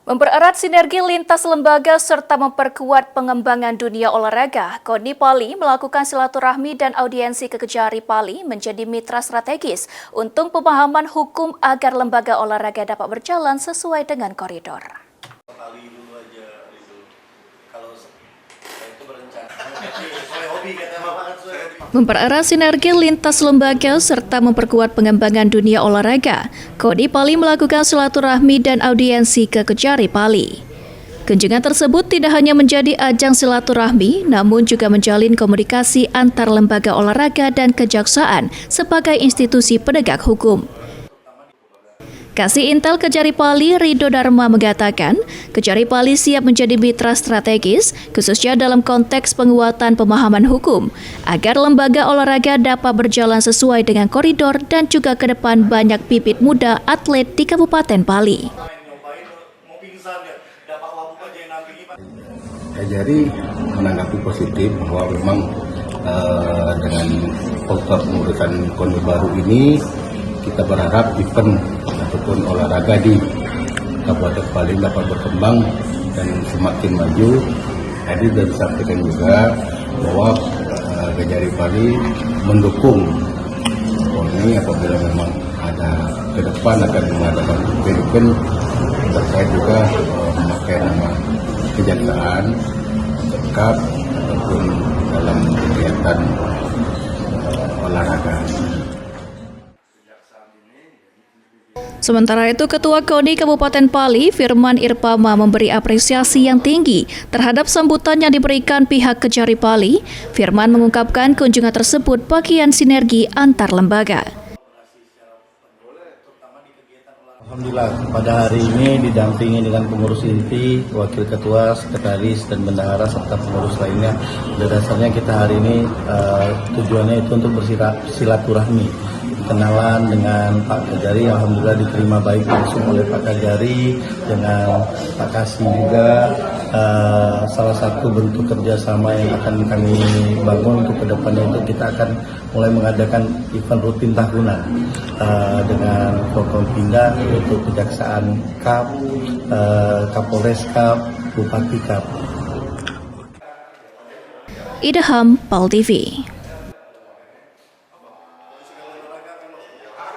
Mempererat sinergi lintas lembaga serta memperkuat pengembangan dunia olahraga, KONI Pali melakukan silaturahmi dan audiensi ke Kejari Pali menjadi mitra strategis untuk pemahaman hukum agar lembaga olahraga dapat berjalan sesuai dengan koridor. Mempererat sinergi lintas lembaga serta memperkuat pengembangan dunia olahraga, KONI Pali melakukan silaturahmi dan audiensi ke Kejari Pali. Kunjungan tersebut tidak hanya menjadi ajang silaturahmi, namun juga menjalin komunikasi antar lembaga olahraga dan kejaksaan sebagai institusi penegak hukum. Kasih Intel Kejari Pali Ridho Dharma mengatakan, Kejari Pali siap menjadi mitra strategis, khususnya dalam konteks penguatan pemahaman hukum, agar lembaga olahraga dapat berjalan sesuai dengan koridor dan juga ke depan banyak bibit muda atlet di Kabupaten Pali. Kejari menanggapi positif bahwa memang dengan pengurusan KONI baru ini, kita berharap event ataupun olahraga di Kabupaten Pali dapat berkembang dan semakin maju. Tadi sudah disampaikan juga bahwa Kejari Pali mendukung KONI apabila memang ada ke depan akan mengadakan event terkait juga memakai nama kejaksaan tetap ataupun dalam kegiatan olahraga. Sementara itu, Ketua KONI Kabupaten Pali, Firman Irpama, memberi apresiasi yang tinggi terhadap sambutan yang diberikan pihak Kejari Pali. Firman mengungkapkan kunjungan tersebut bagian sinergi antar lembaga. Alhamdulillah, pada hari ini didampingi dengan pengurus inti, wakil ketua, sekretaris, dan bendahara, serta pengurus lainnya. Pada dasarnya kita hari ini tujuannya itu untuk bersilaturahmi. Kenalan dengan Pak Kejari, alhamdulillah diterima baik langsung oleh Pak Kejari, dengan Pak Kasih juga. Salah satu bentuk kerjasama yang akan kami bangun untuk kedepannya itu kita akan mulai mengadakan event rutin tahunan dengan Forkompinda, yaitu Kejaksaan Cup, Kapolres Cup, Bupati Cup. Idham, PAL TV.